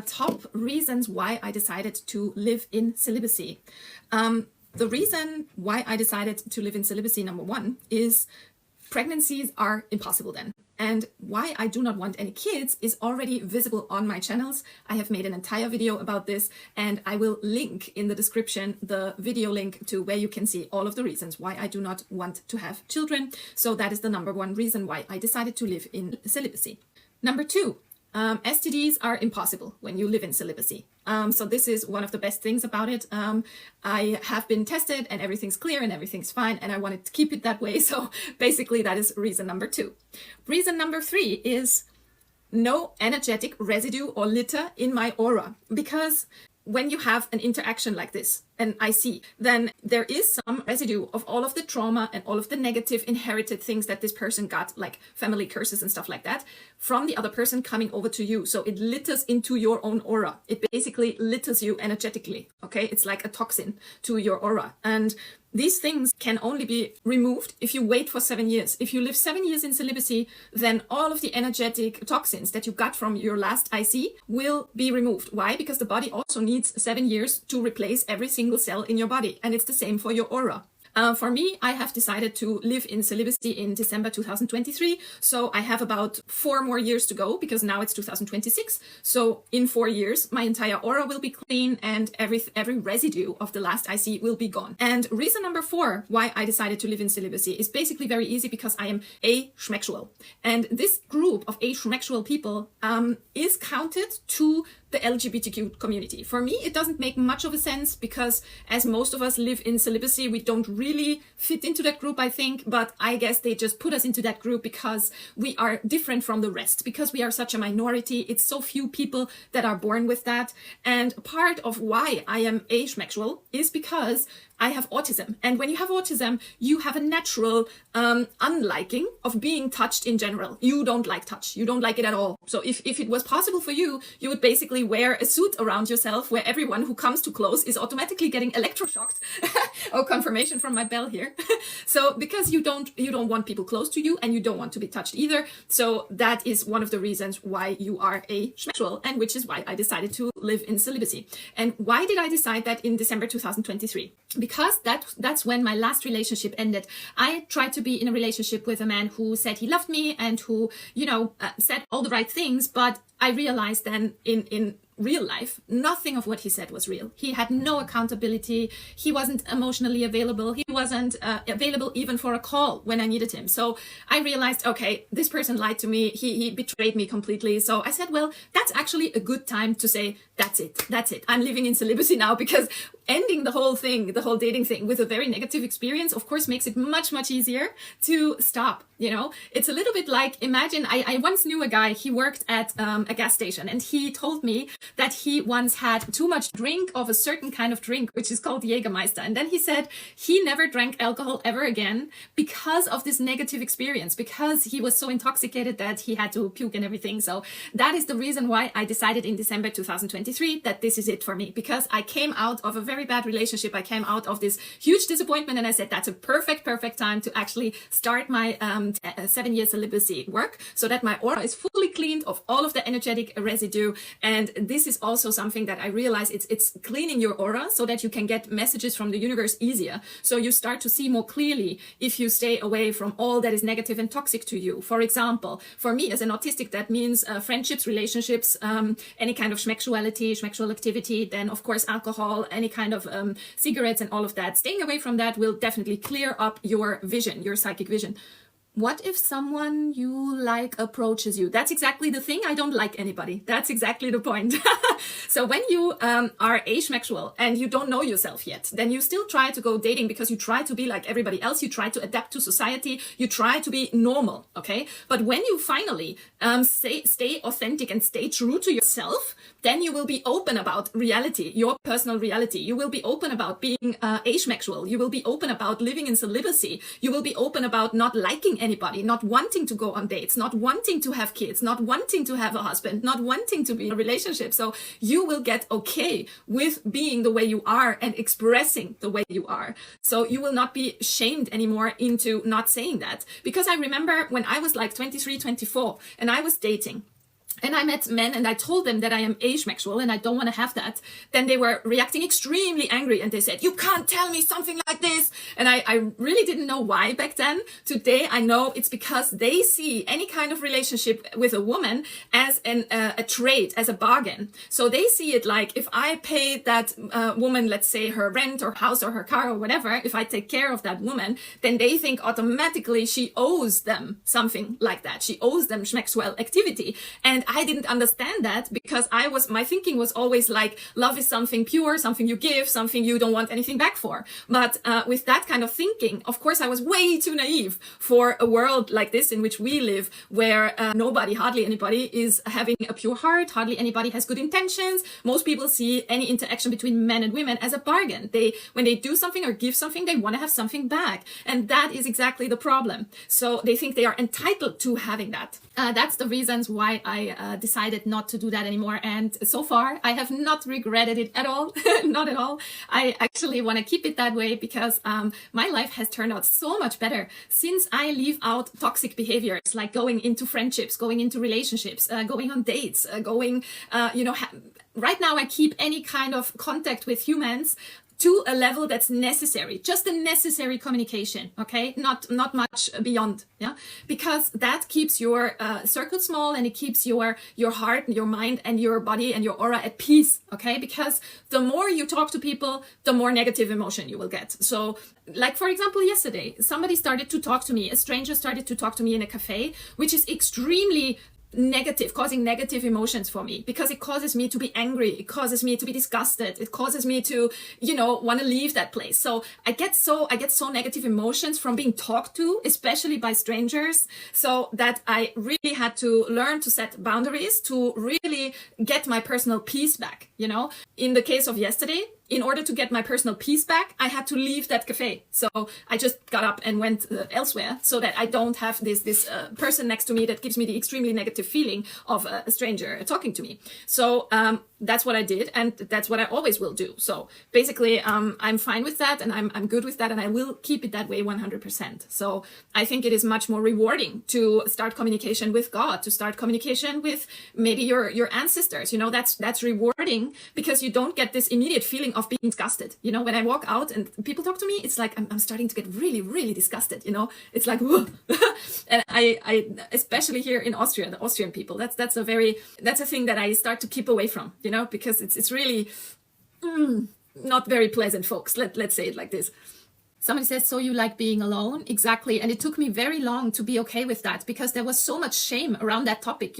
Top reasons why I decided to live in celibacy. The reason why I decided to live in celibacy, number one, is pregnancies are impossible then. And why I do not want any kids is already visible on my channels. I have made an entire video about this, and I will link in the description the video link to where you can see all of the reasons why I do not want to have children. So that is the number one reason why I decided to live in celibacy. Number two, STDs are impossible when you live in celibacy. So this is one of the best things about it. I have been tested and everything's clear and everything's fine, and I wanted to keep it that way. So basically that is reason number two. Reason number three is no energetic residue or litter in my aura, because when you have an interaction like this, an IC, then there is some residue of all of the trauma and all of the negative inherited things that this person got, like family curses and stuff like that, from the other person coming over to you. So it litters into your own aura. It basically litters you energetically, okay? It's like a toxin to your aura. And these things can only be removed if you wait for 7 years. If you live 7 years in celibacy, then all of the energetic toxins that you got from your last IC will be removed. Why? Because the body also needs 7 years to replace every single cell in your body. And it's the same for your aura. For me, I have decided to live in celibacy in December 2023. So I have about 4 more years to go, because now it's 2026. So in 4 years, my entire aura will be clean and every residue of the last IC will be gone. And reason number 4 why I decided to live in celibacy is basically very easy, because I am asexual. And this group of asexual people is counted to the LGBTQ community. For me, it doesn't make much of a sense, because as most of us live in celibacy, we don't really fit into that group, I think. But I guess they just put us into that group because we are different from the rest, because we are such a minority. It's so few people that are born with that. And part of why I am asexual is because I have autism. And when you have autism, you have a natural unliking of being touched in general. You don't like touch. You don't like it at all. So if it was possible for you, you would basically wear a suit around yourself where everyone who comes too close is automatically getting electroshocked. Oh, confirmation from my bell here. So because you don't want people close to you, and you don't want to be touched either. So that is one of the reasons why you are asexual, and which is why I decided to live in celibacy. And why did I decide that in December 2023? Because that's when my last relationship ended. I tried to be in a relationship with a man who said he loved me and who, said all the right things, but I realized then in real life, nothing of what he said was real. He had no accountability. He wasn't emotionally available. He wasn't available even for a call when I needed him. So I realized, okay, this person lied to me. He betrayed me completely. So I said, well, that's actually a good time to say, that's it. That's it. I'm living in celibacy now, because ending the whole thing, the whole dating thing with a very negative experience, of course, makes it much, much easier to stop. It's a little bit like, imagine, I once knew a guy, he worked at a gas station, and he told me that he once had too much drink of a certain kind of drink, which is called Jägermeister. And then he said he never drank alcohol ever again because of this negative experience, because he was so intoxicated that he had to puke and everything. So that is the reason why I decided in December 2023 that this is it for me, because I came out of a very bad relationship. I came out of this huge disappointment, and I said, that's a perfect time to actually start my 7-year celibacy work, so that my aura is fully cleaned of all of the energetic residue. And this is also something that I realize, it's cleaning your aura so that you can get messages from the universe easier. So you start to see more clearly if you stay away from all that is negative and toxic to you. For example, for me as an autistic, that means friendships, relationships, any kind of schmexual activity, then of course alcohol, any kind of cigarettes and all of that. Staying away from that will definitely clear up your vision, your psychic vision. What if someone you like approaches you? That's exactly the thing. I don't like anybody. That's exactly the point. So when you are asexual and you don't know yourself yet, then you still try to go dating because you try to be like everybody else. You try to adapt to society. You try to be normal, okay? But when you finally stay authentic and stay true to yourself, then you will be open about reality, your personal reality. You will be open about being asexual. You will be open about living in celibacy. You will be open about not liking anybody, not wanting to go on dates, not wanting to have kids, not wanting to have a husband, not wanting to be in a relationship. So you will get okay with being the way you are and expressing the way you are. So you will not be shamed anymore into not saying that. Because I remember when I was like 23, 24 and I was dating, and I met men and I told them that I am asexual and I don't want to have that, then they were reacting extremely angry and they said, you can't tell me something like this. And I really didn't know why back then. Today I know it's because they see any kind of relationship with a woman as a trade, as a bargain. So they see it like, if I pay that woman, let's say her rent or house or her car or whatever, if I take care of that woman, then they think automatically she owes them something like that. She owes them schmexual activity. And I didn't understand that because my thinking was always like, love is something pure, something you give, something you don't want anything back for. But with that kind of thinking, of course, I was way too naive for a world like this in which we live, where hardly anybody is having a pure heart, hardly anybody has good intentions. Most people see any interaction between men and women as a bargain. When they do something or give something, they want to have something back. And that is exactly the problem. So they think they are entitled to having that. That's the reasons why I decided not to do that anymore. And so far, I have not regretted it at all. Not at all. I actually want to keep it that way because my life has turned out so much better since I leave out toxic behaviors, like going into friendships, going into relationships, going on dates, right now I keep any kind of contact with humans to a level that's necessary, just a necessary communication, okay? Not much beyond, yeah? Because that keeps your circle small and it keeps your heart and your mind and your body and your aura at peace, okay? Because the more you talk to people, the more negative emotion you will get. So, like for example, yesterday, somebody started to talk to me, a stranger started to talk to me in a cafe, which is extremely negative, causing negative emotions for me, because it causes me to be angry, it causes me to be disgusted, it causes me to, want to leave that place. So I get so negative emotions from being talked to, especially by strangers, so that I really had to learn to set boundaries to really get my personal peace back. In the case of yesterday, in order to get my personal peace back, I had to leave that cafe. So I just got up and went elsewhere so that I don't have this person next to me that gives me the extremely negative feeling of a stranger talking to me. So that's what I did, and that's what I always will do. So basically, I'm fine with that, and I'm good with that, and I will keep it that way 100%. So I think it is much more rewarding to start communication with God, to start communication with maybe your ancestors. That's rewarding because you don't get this immediate feeling of being disgusted. When I walk out and people talk to me, it's like I'm starting to get really, really disgusted. It's like, whoa. And I especially here in Austria, the Austrian people, that's a thing that I start to keep away from. Because it's really not very pleasant folks. Let's say it like this. Somebody says, so you like being alone? Exactly. And it took me very long to be okay with that because there was so much shame around that topic,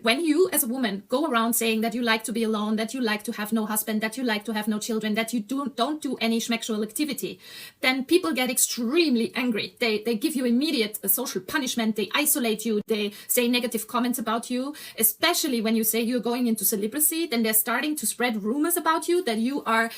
When you as a woman go around saying that you like to be alone, that you like to have no husband, that you like to have no children, that you don't do any schmexual activity, then people get extremely angry. They give you immediate social punishment. They isolate you. They say negative comments about you, especially when you say you're going into celibacy. Then they're starting to spread rumors about you that you are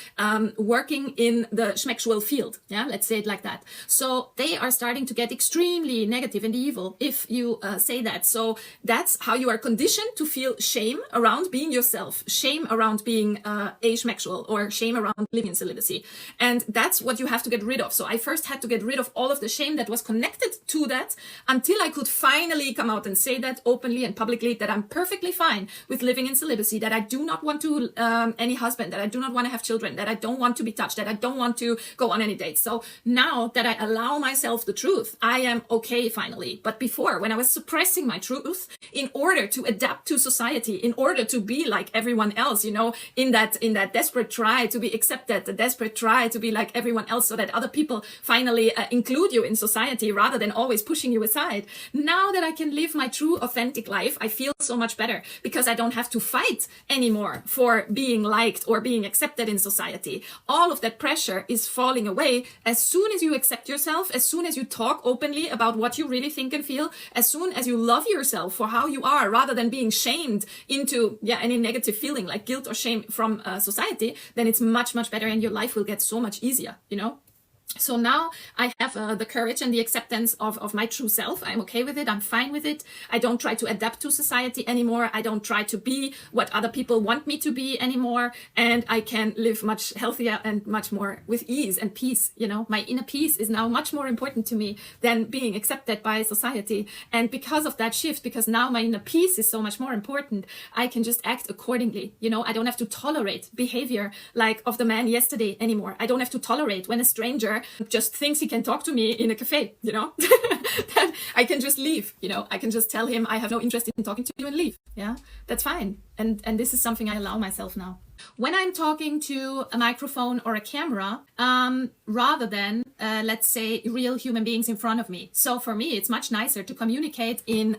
working in the schmexual field. Yeah. Let's say it like that. So they are starting to get extremely negative and evil if you say that. So that's how you are conditioned to feel shame around being yourself, shame around being asexual, or shame around living in celibacy. And that's what you have to get rid of. So I first had to get rid of all of the shame that was connected to that until I could finally come out and say that openly and publicly, that I'm perfectly fine with living in celibacy, that I do not want to any husband, that I do not want to have children, that I don't want to be touched, that I don't want to go on any dates. So now that I allow myself the truth, I am okay finally. But before, when I was suppressing my truth in order to adapt to society, in order to be like everyone else, in that desperate try to be accepted, the desperate try to be like everyone else so that other people finally include you in society rather than always pushing you aside. Now that I can live my true authentic life, I feel so much better because I don't have to fight anymore for being liked or being accepted in society. All of that pressure is falling away as soon as you accept yourself, as soon as you talk openly about what you really think and feel, as soon as you love yourself for how you are rather than being shamed into any negative feeling like guilt or shame from society, then it's much, much better and your life will get so much easier, So now I have the courage and the acceptance of my true self. I'm okay with it. I'm fine with it. I don't try to adapt to society anymore. I don't try to be what other people want me to be anymore. And I can live much healthier and much more with ease and peace. You know, my inner peace is now much more important to me than being accepted by society. And because of that shift, because now my inner peace is so much more important, I can just act accordingly. You know, I don't have to tolerate behavior like of the man yesterday anymore. I don't have to tolerate when a stranger just thinks he can talk to me in a cafe, you know. Then I can just leave, you know. I can just tell him I have no interest in talking to you and leave. Yeah, that's fine. And this is something I allow myself now. When I'm talking to a microphone or a camera, rather than, let's say, real human beings in front of me. So for me, it's much nicer to communicate in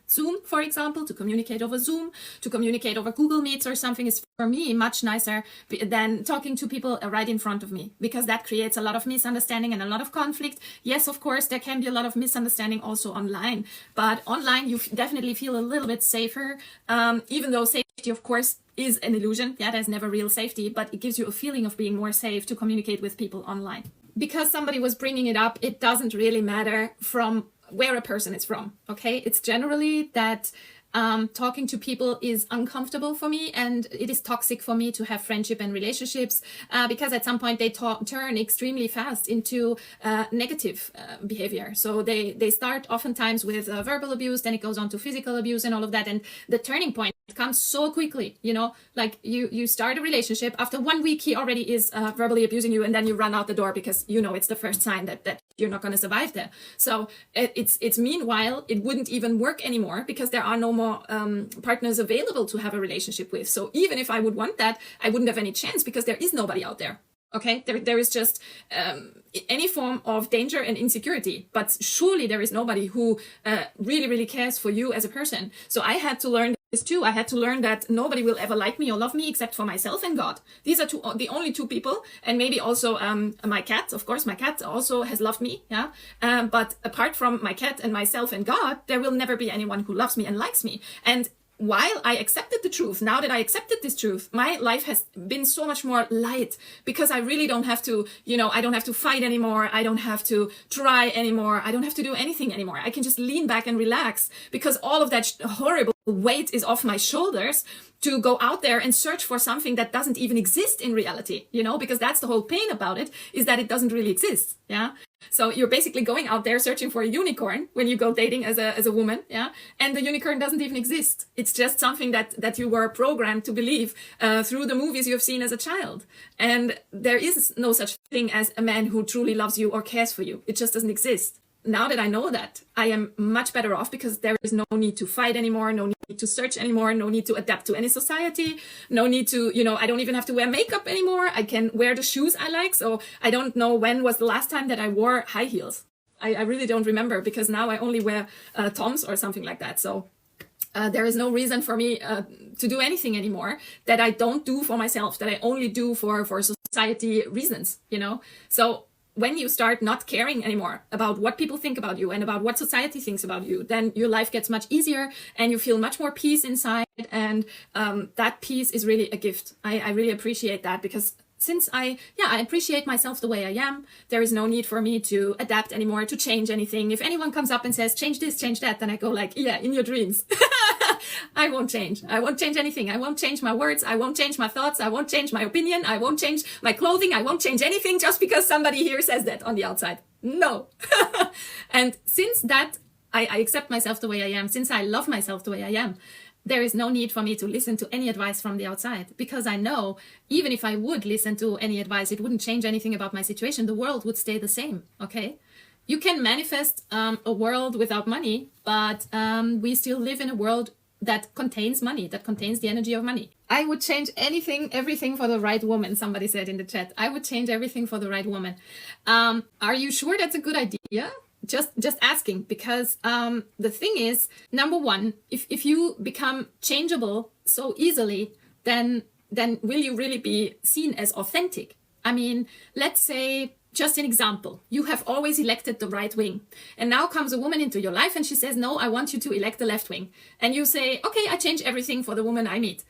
Zoom, for example, to communicate over Zoom, to communicate over Google Meets or something is for me much nicer than talking to people right in front of me, because that creates a lot of misunderstanding and a lot of conflict. Yes, of course, there can be a lot of misunderstanding also online, but online you definitely feel a little bit safer, even though safety, of course, is an illusion. Yeah, there's never real safety, but it gives you a feeling of being more safe to communicate with people online. Because somebody was bringing it up, it doesn't really matter from where a person is from, okay? It's generally that talking to people is uncomfortable for me, and it is toxic for me to have friendship and relationships because at some point they turn extremely fast into negative behavior. So they start oftentimes with verbal abuse, then it goes on to physical abuse and all of that, and the turning point comes so quickly, you know, like you start a relationship, after 1 week he already is verbally abusing you, and then you run out the door because you know it's the first sign that you're not going to survive there. So it's meanwhile it wouldn't even work anymore because there are no more partners available to have a relationship with. So even if I would want that, I wouldn't have any chance because there is nobody out there. Okay, there is just any form of danger and insecurity, but surely there is nobody who really cares for you as a person. So I had to learn this too. I had to learn that nobody will ever like me or love me except for myself and God. These are the only two people, and maybe also my cat. Of course, my cat also has loved me. Yeah, but apart from my cat and myself and God, there will never be anyone who loves me and likes me. And while I accepted the truth, now that I accepted this truth, my life has been so much more light because I really don't have to, you know, I don't have to fight anymore. I don't have to try anymore. I don't have to do anything anymore. I can just lean back and relax because all of that horrible weight is off my shoulders to go out there and search for something that doesn't even exist in reality, you know, because that's the whole pain about it, is that it doesn't really exist. Yeah. So you're basically going out there searching for a unicorn when you go dating as a woman. Yeah. And the unicorn doesn't even exist. It's just something that you were programmed to believe through the movies you have seen as a child. And there is no such thing as a man who truly loves you or cares for you. It just doesn't exist. Now that I know that, I am much better off because there is no need to fight anymore, no need to search anymore, no need to adapt to any society, no need to, you know, I don't even have to wear makeup anymore. I can wear the shoes I like. So I don't know when was the last time that I wore high heels. I really don't remember because now I only wear Toms or something like that. So there is no reason for me to do anything anymore that I don't do for myself, that I only do for society reasons, you know. So when you start not caring anymore about what people think about you and about what society thinks about you, then your life gets much easier and you feel much more peace inside. And that peace is really a gift. I really appreciate that because since I appreciate myself the way I am, there is no need for me to adapt anymore, to change anything. If anyone comes up and says, change this, change that, then I go like, yeah, in your dreams. I won't change. I won't change anything. I won't change my words. I won't change my thoughts. I won't change my opinion. I won't change my clothing. I won't change anything just because somebody here says that on the outside. No. And since that, I accept myself the way I am, since I love myself the way I am, there is no need for me to listen to any advice from the outside because I know even if I would listen to any advice, it wouldn't change anything about my situation. The world would stay the same. Okay. You can manifest a world without money, but we still live in a world that contains money, that contains the energy of money. I would change anything, everything for the right woman, somebody said in the chat. I would change everything for the right woman. Are you sure that's a good idea? Just asking, because the thing is, number one, if you become changeable so easily, then will you really be seen as authentic? I mean, let's say, just an example, you have always elected the right wing. And now comes a woman into your life and she says, no, I want you to elect the left wing. And you say, okay, I change everything for the woman I meet.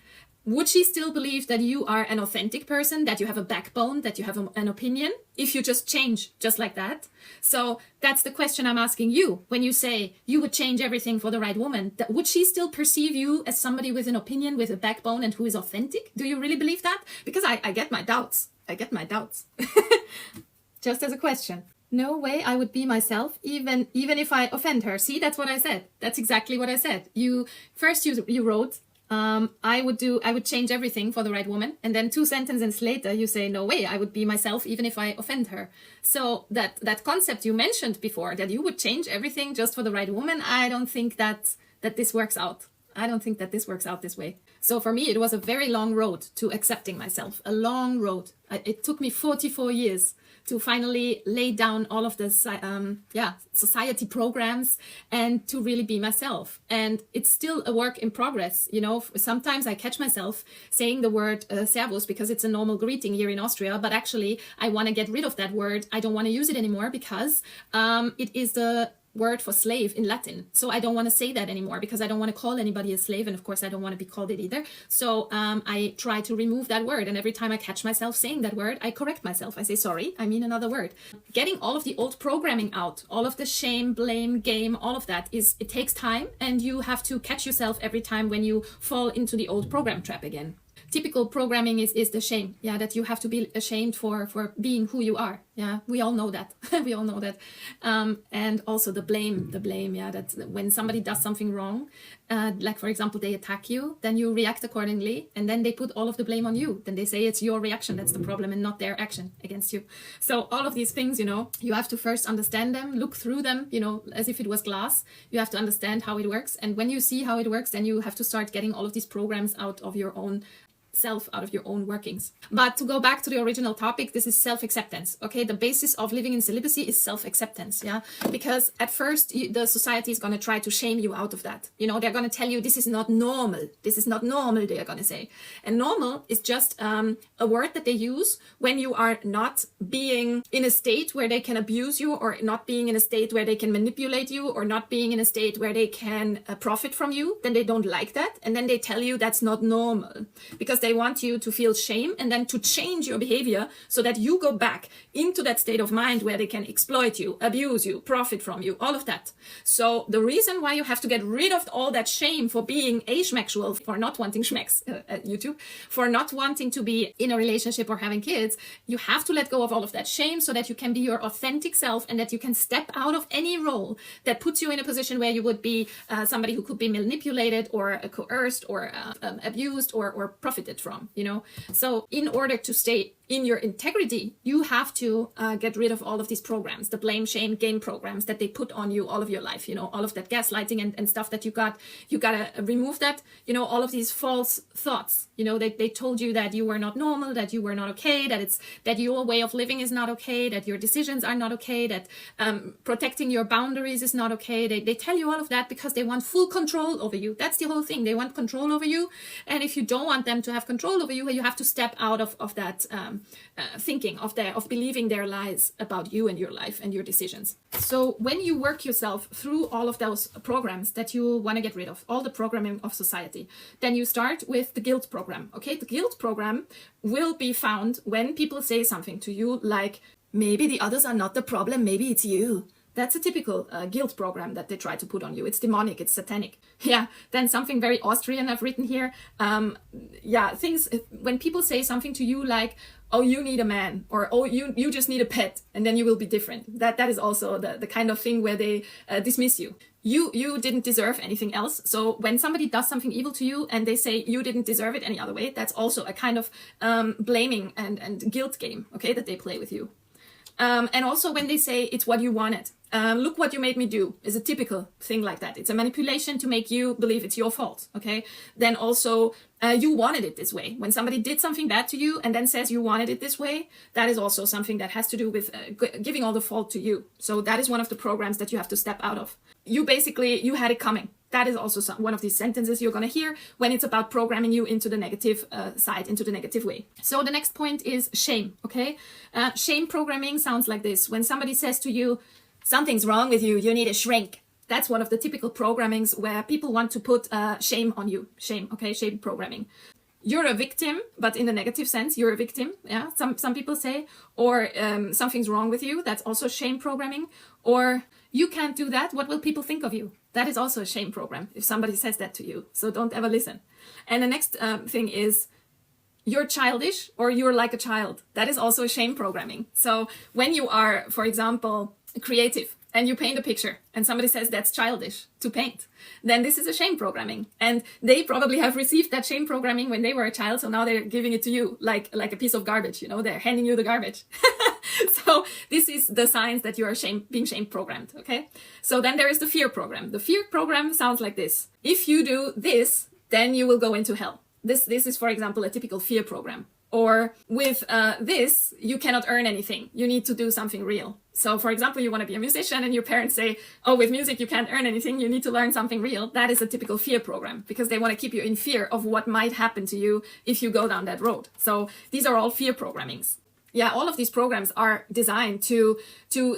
would she still believe that you are an authentic person, that you have a backbone, that you have an opinion, if you just change just like that? So that's the question I'm asking you. When you say you would change everything for the right woman, would she still perceive you as somebody with an opinion, with a backbone, and who is authentic? Do you really believe that? Because I get my doubts. I get my doubts. Just as a question. No way I would be myself, even if I offend her. See, that's what I said. That's exactly what I said. You wrote, I would change everything for the right woman. And then 2 sentences later, you say, no way, I would be myself even if I offend her. So that concept you mentioned before, that you would change everything just for the right woman, I don't think that this works out. I don't think that this works out this way. So for me, it was a very long road to accepting myself, a long road. It took me 44 years to finally lay down all of the society programs and to really be myself. And it's still a work in progress. You know, sometimes I catch myself saying the word servus because it's a normal greeting here in Austria, but actually I want to get rid of that word. I don't want to use it anymore because it is the word for slave in Latin. So I don't want to say that anymore because I don't want to call anybody a slave. And of course, I don't want to be called it either. So I try to remove that word. And every time I catch myself saying that word, I correct myself. I say, sorry, I mean another word. Getting all of the old programming out, all of the shame, blame, game, all of that it takes time. And you have to catch yourself every time when you fall into the old program trap again. Typical programming is the shame, that you have to be ashamed for being who you are. We all know that. We all know that. And also the blame, that when somebody does something wrong, like for example, they attack you, then you react accordingly, and then they put all of the blame on you. Then they say it's your reaction that's the problem and not their action against you. So all of these things, you have to first understand them, look through them, as if it was glass. You have to understand how it works. And when you see how it works, then you have to start getting all of these programs out of your own self, out of your own workings. But to go back to the original topic, this is self-acceptance. Okay, the basis of living in celibacy is self-acceptance. Because at first the society is going to try to shame you out of that. They're going to tell you this is not normal. This is not normal, they are going to say. And normal is just a word that they use when you are not being in a state where they can abuse you, or not being in a state where they can manipulate you, or not being in a state where they can profit from you. Then they don't like that, and then they tell you that's not normal, because they want you to feel shame and then to change your behavior so that you go back into that state of mind where they can exploit you, abuse you, profit from you, all of that. So the reason why you have to get rid of all that shame for being asexual, for not wanting schmecks at YouTube, for not wanting to be in a relationship or having kids, you have to let go of all of that shame so that you can be your authentic self and that you can step out of any role that puts you in a position where you would be somebody who could be manipulated or coerced or abused or profited from, So in order to stay in your integrity, you have to get rid of all of these programs, the blame, shame, game programs that they put on you all of your life, all of that gaslighting and stuff that you gotta remove that, all of these false thoughts, they told you that you were not normal, that you were not okay, that your way of living is not okay, that your decisions are not okay, that protecting your boundaries is not okay. They tell you all of that because they want full control over you. That's the whole thing. They want control over you. And if you don't want them to have control over you, you have to step out of that thinking, of believing their lies about you and your life and your decisions. So when you work yourself through all of those programs that you want to get rid of, all the programming of society, then you start with the guilt program. Okay, the guilt program will be found when people say something to you like, maybe the others are not the problem, maybe it's you. That's a typical guilt program that they try to put on you. It's demonic, it's satanic. Then something very Austrian I've written here. Things, when people say something to you like, oh, you need a man, or oh, you just need a pet, and then you will be different. That is also the kind of thing where they dismiss you. You didn't deserve anything else. So when somebody does something evil to you and they say you didn't deserve it any other way, that's also a kind of blaming and guilt game, okay, that they play with you. And also when they say it's what you wanted. Look what you made me do is a typical thing like that. It's a manipulation to make you believe it's your fault. Okay. Then also you wanted it this way. When somebody did something bad to you and then says you wanted it this way, that is also something that has to do with giving all the fault to you. So that is one of the programs that you have to step out of. You had it coming. That is also one of these sentences you're going to hear when it's about programming you into the negative side, into the negative way. So the next point is shame, okay? Shame programming sounds like this. When somebody says to you, something's wrong with you, you need a shrink. That's one of the typical programmings where people want to put shame on you. Shame, okay? Shame programming. you're a victim, but in the negative sense, you're a victim. Yeah, some people say, or something's wrong with you. That's also shame programming. Or you can't do that. What will people think of you? That is also a shame program if somebody says that to you. So don't ever listen. And the next thing is, you're childish or you're like a child. That is also a shame programming. So when you are, for example, creative and you paint a picture and somebody says that's childish to paint, then this is a shame programming. And they probably have received that shame programming when they were a child. So now they're giving it to you like a piece of garbage, you know, they're handing you the garbage. So this is the signs that you are being shame programmed. Okay. So then there is the fear program. The fear program sounds like this. If you do this, then you will go into hell. This is, for example, a typical fear program. Or with this, you cannot earn anything. You need to do something real. So, for example, you want to be a musician and your parents say, oh, with music, you can't earn anything. You need to learn something real. That is a typical fear program because they want to keep you in fear of what might happen to you if you go down that road. So these are all fear programmings. Yeah, all of these programs are designed to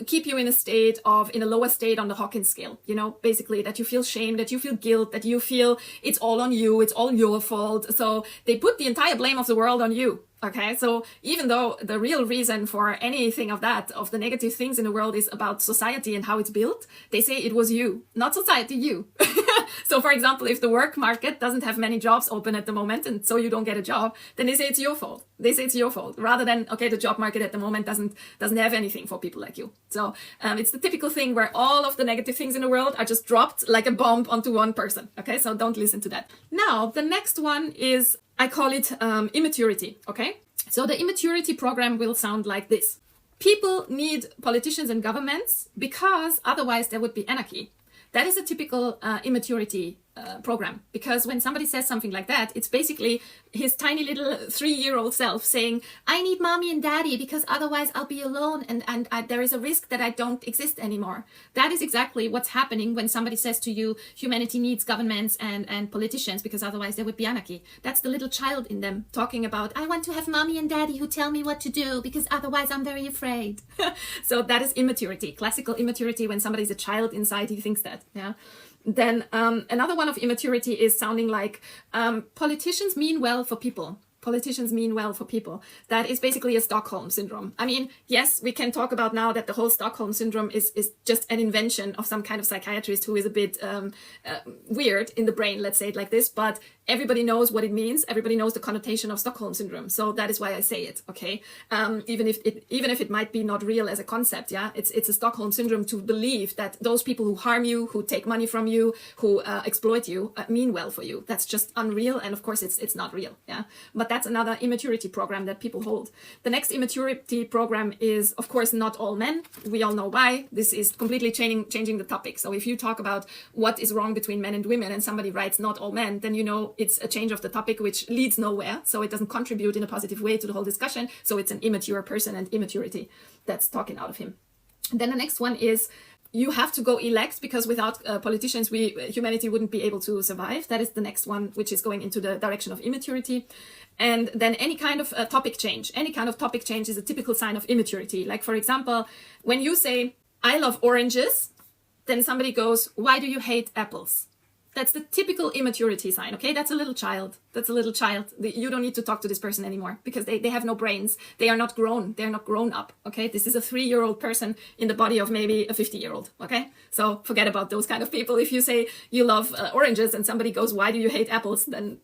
keep you in a lower state on the Hawkins scale, you know, basically that you feel shame, that you feel guilt, that you feel it's all on you, it's all your fault. So they put the entire blame of the world on you. Okay, so even though the real reason for anything of the negative things in the world is about society and how it's built, they say it was you, not society, you. So for example, if the work market doesn't have many jobs open at the moment and so you don't get a job, then they say it's your fault. They say it's your fault rather than, okay, the job market at the moment doesn't have anything for people like you. So it's the typical thing where all of the negative things in the world are just dropped like a bomb onto one person. Okay, so don't listen to that. Now, the next one is, I call it immaturity, okay? So the immaturity program will sound like this. People need politicians and governments because otherwise there would be anarchy. That is a typical immaturity program, because when somebody says something like that, it's basically his tiny little 3-year-old self saying, I need mommy and daddy because otherwise I'll be alone and there is a risk that I don't exist anymore. That is exactly what's happening when somebody says to you, humanity needs governments and politicians because otherwise there would be anarchy. That's the little child in them talking about, I want to have mommy and daddy who tell me what to do because otherwise I'm very afraid. So that is immaturity, classical immaturity. When somebody's a child inside, he thinks that. Yeah. Then another one of immaturity is sounding like politicians mean well for people. Politicians mean well for people. That is basically a Stockholm syndrome. I mean, yes, we can talk about now that the whole Stockholm syndrome is just an invention of some kind of psychiatrist who is a bit weird in the brain, let's say it like this, but everybody knows what it means. Everybody knows the connotation of Stockholm syndrome. So that is why I say it, okay? Even if it might be not real as a concept, yeah? It's a Stockholm syndrome to believe that those people who harm you, who take money from you, who exploit you, mean well for you. That's just unreal, and of course it's not real, yeah? But that's another immaturity program that people hold. The next immaturity program is, of course, not all men. We all know why. This is completely changing the topic. So if you talk about what is wrong between men and women and somebody writes not all men, then you know it's a change of the topic which leads nowhere. So it doesn't contribute in a positive way to the whole discussion. So it's an immature person and immaturity that's talking out of him. Then the next one is, you have to go elect because without politicians, humanity wouldn't be able to survive. That is the next one, which is going into the direction of immaturity. And then any kind of topic change. Any kind of topic change is a typical sign of immaturity. Like, for example, when you say, I love oranges, then somebody goes, why do you hate apples? That's the typical immaturity sign, okay? That's a little child. That's a little child. You don't need to talk to this person anymore because they have no brains. They are not grown. They're not grown up, okay? This is a 3-year-old person in the body of maybe a 50-year-old, okay? So forget about those kind of people. If you say you love oranges and somebody goes, why do you hate apples? Then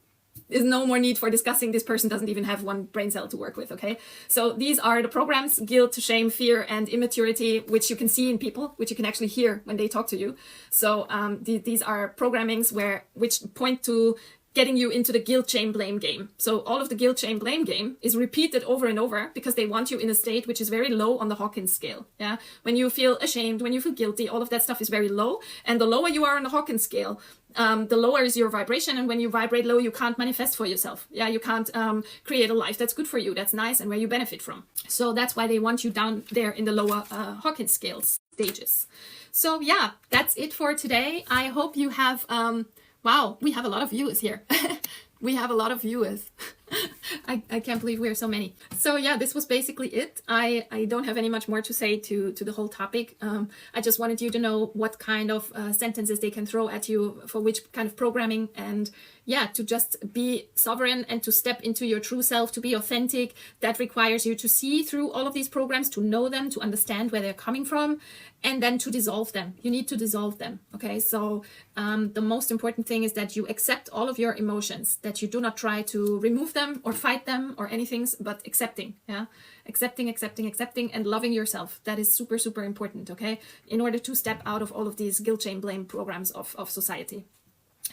there's no more need for discussing. This person doesn't even have one brain cell to work with, okay? So these are the programs: guilt, shame, fear, and immaturity, which you can see in people, which you can actually hear when they talk to you. So these are programmings which point to getting you into the guilt, shame, blame game. So all of the guilt, shame, blame game is repeated over and over because they want you in a state which is very low on the Hawkins scale. Yeah, when you feel ashamed, when you feel guilty, all of that stuff is very low. And the lower you are on the Hawkins scale, the lower is your vibration. And when you vibrate low, you can't manifest for yourself. Yeah, you can't create a life that's good for you, that's nice, and where you benefit from. So that's why they want you down there in the lower Hawkins scale stages. So yeah, that's it for today. I hope you have... wow, we have a lot of viewers here. We have a lot of viewers. I can't believe we're so many. So yeah, this was basically it. I don't have any much more to say to the whole topic. I just wanted you to know what kind of sentences they can throw at you for which kind of programming, and yeah, to just be sovereign and to step into your true self, to be authentic. That requires you to see through all of these programs, to know them, to understand where they're coming from, and then to dissolve them. You need to dissolve them. Okay, so the most important thing is that you accept all of your emotions, that you do not try to remove them or fight them or anything, but accepting. Yeah, accepting, and loving yourself. That is super, super important. Okay, in order to step out of all of these guilt, shame, blame programs of society.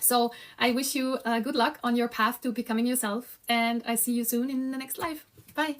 So I wish you good luck on your path to becoming yourself, and I see you soon in the next live. Bye.